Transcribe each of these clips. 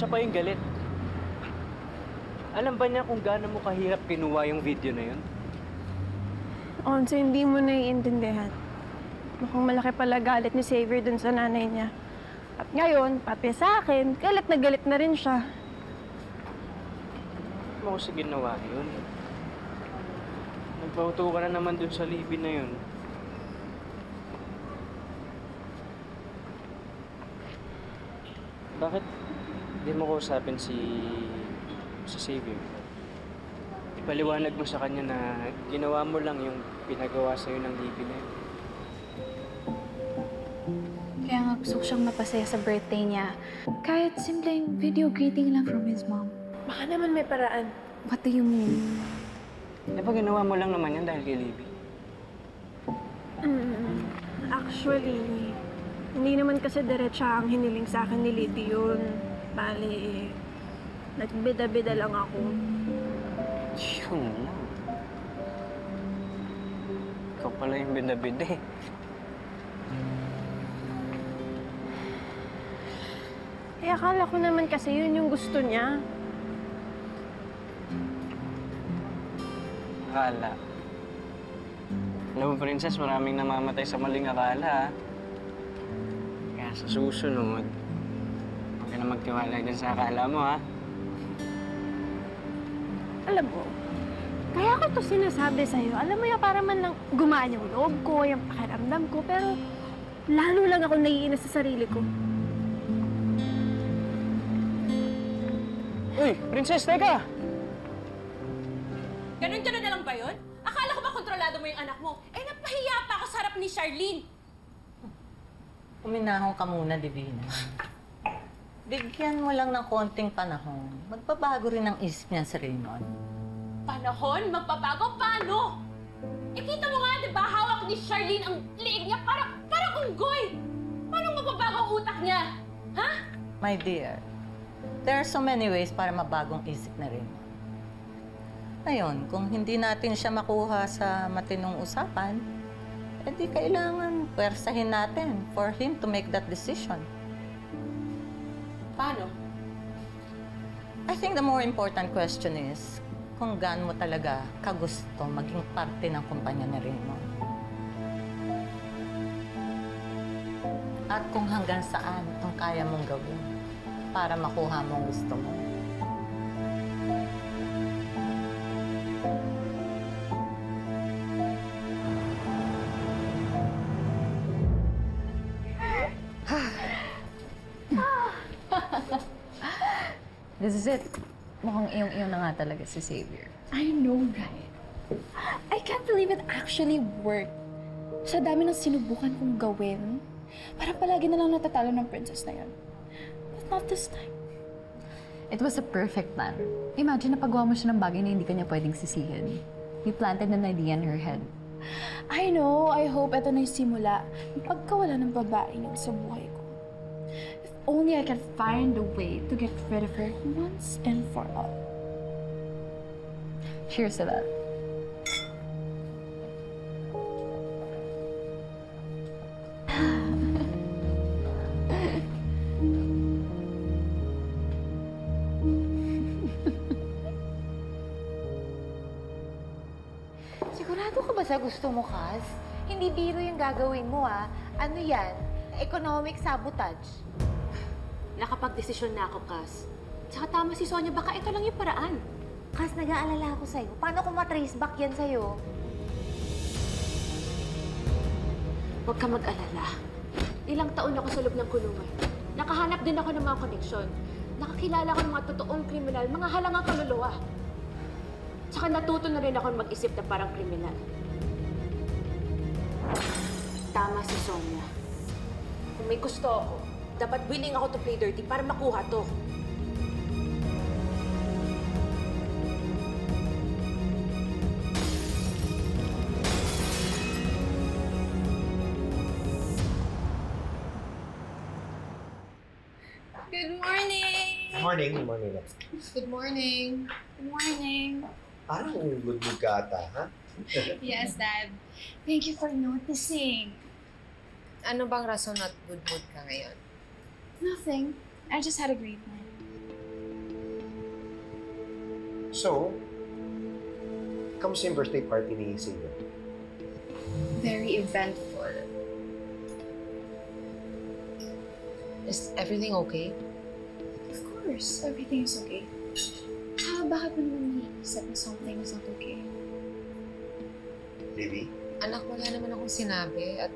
siya pa yung galit. Alam ba niya kung gaano mo kahirap kinuha yung video na yun? Onso, hindi mo naiintindihan. Mukhang malaki pala galit ni Xavier dun sa nanay niya. At ngayon, pati sa akin, galit na rin siya. Ano ko sa ginawa yun? Nagpauto ka na naman dun sa Libby na yun. Bakit di mo ko usapin si Xavier? Ipaliwanag mo sa kanya na ginawa mo lang yung pinagawa sa'yo ng Libby na yun. Kaya nga gusto ko siyang mapasaya sa birthday niya. Kahit simpleng video greeting lang from his mom. Baka naman may paraan. What do you mean? Di ba ginawa mo lang naman yan dahil kay Libby? Actually, hindi naman kasi diretsa ang hiniling sa akin ni Libby yun. Bale, nagbida-bida lang ako. Yun lang. Ikaw pala yung bida-bida eh. Eh, akala ko naman kasi yun yung gusto niya. Akala. Alam mo, Princess, maraming namamatay sa maling akala, ha? Kaya sa susunod, huwag ka na magtiwala din sa akala mo, ha? Alam mo, kaya ko to sinasabi sa'yo. Alam mo yung para man lang gumaan yung loob ko, yung pakiramdam ko, pero lalo lang ako naiinis sa sarili ko. Uy, Princess, teka! Ganun-ganun na lang ba yun? Akala ko ba kontrolado mo yung anak mo? Eh, napahiya pa ako sa harap ni Charlene. Uminahon ka muna, Divina. Bigyan mo lang ng konting panahon. Magbabago rin ang isip niya si Raymond. Panahon? Magpapago? Paano? Eh, kita mo nga, di ba? Hawak ni Charlene ang liig niya parang unggoy. Paano magbabago ang utak niya? Ha? My dear, there are so many ways para mabagong isip na Raymond. Ngayon, kung hindi natin siya makuha sa matinong usapan, edi kailangan pwersahin natin for him to make that decision. Paano? I think the more important question is kung gaano mo talaga kagusto maging parte ng kumpanya ni Raymond. At kung hanggang saan itong kaya mong gawin para makuha mo ang gusto mo. This is it. Mukhang iyong-iyo na nga talaga si Xavier. I know, right? I can't believe it actually worked. Sa dami ng sinubukan kong gawin, parang palagi na lang natatalo ng princess na yun. But not this time. It was a perfect plan. Imagine na pagawa mo siya ng bagay na hindi kanya pwedeng sisihin. You planted an idea in her head. I know. I hope ito na yung simula ng pagkawala ng babaeng yun sa buhay ko. If only I can find a way to get rid of her once and for all. Cheers to that. Sigurado ka ba sa gusto mo, Kaz? Hindi biro yung gagawin mo, ah. Ano yan? Economic sabotage. Nakapag-desisyon na ako, Kaz. Tsaka tama si Sonia, baka ito lang yung paraan. Kaz, nag-aalala ako sa'yo. Paano ko matrace back yan sa'yo? Huwag ka mag-alala. Ilang taon ako sa loob ng kulungan. Nakahanap din ako ng mga koneksyon. Nakakilala ko ng mga totoong kriminal, mga halangang kaluluwa. Tsaka natuto na rin ako mag-isip na parang kriminal. Tama si Sonia. Kung may gusto ako, dapat willing ako to play dirty para makuha to. Good morning! Good morning. Good morning. Good morning. Good morning. Parang good mood ka ata, ha? Yes, Dad. Thank you for noticing. Ano bang rason at good mood ka ngayon? Nothing. I just had a great night. So, kamusta yung birthday party ni Xavier? Very eventful. Is everything okay? Of course, everything is okay. Bakit mo naman naiisip na something is not okay? Baby? Anak, wala naman akong sinabi at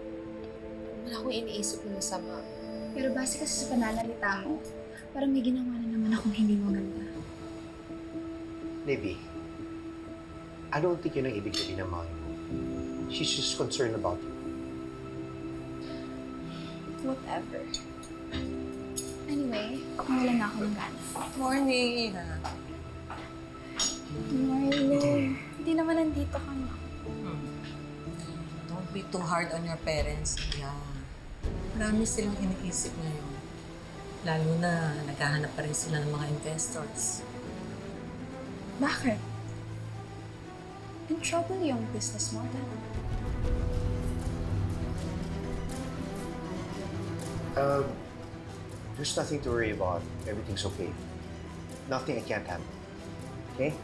wala akong iniisip na masama. Pero base kasi sa pananalita mo, parang may ginawa na naman akong hindi maganda. Baby, I don't think yun ang ibig sabihin ng mami mo. She's just concerned about you. Whatever. Anyway, wala na ako ng gana. Morning, Iha. Marlo, hindi naman nandito ka na. Don't be too hard on your parents, Iha. Marami silang iniisip ngayon. Lalo na naghahanap pa rin sila ng mga investors. Bakit? In trouble yung business model. There's nothing to worry about. Everything's okay. Nothing I can't handle. Okay?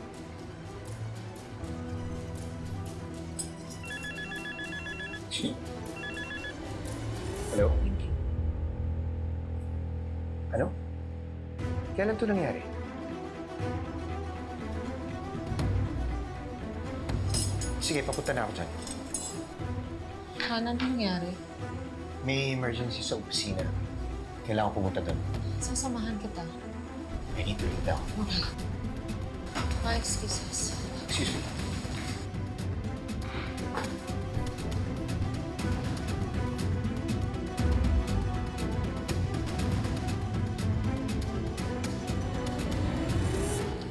Hello? Ano? Kailan to nangyari? Sige, papunta na ako dyan. Ano nangyari? May emergency sa opisina. Kailangan ko pumunta doon. Sasamahan kita. I need to leave now. Okay. My excuses. Excuse me.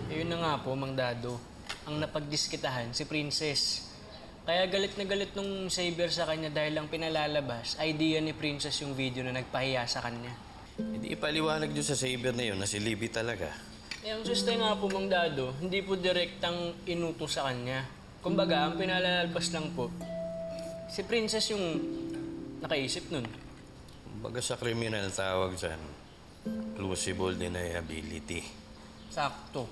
Ayun na nga po, Mang Dado. Ang napagdiskitahan, si Princess. Kaya galit na galit nung Xavier sa kanya dahil lang pinalalabas, idea ni Princess yung video na nagpahiya sa kanya. Hindi ipaliwanag nyo sa Xavier na yun na si Libby talaga. Eh, ang suste nga po, Mang Dado, hindi po direktang inutos sa kanya. Kumbaga, ang pinalalabas lang po, si Princess yung nakaisip nun. Kumbaga sa kriminal tawag dyan, plausible deniability. Sakto.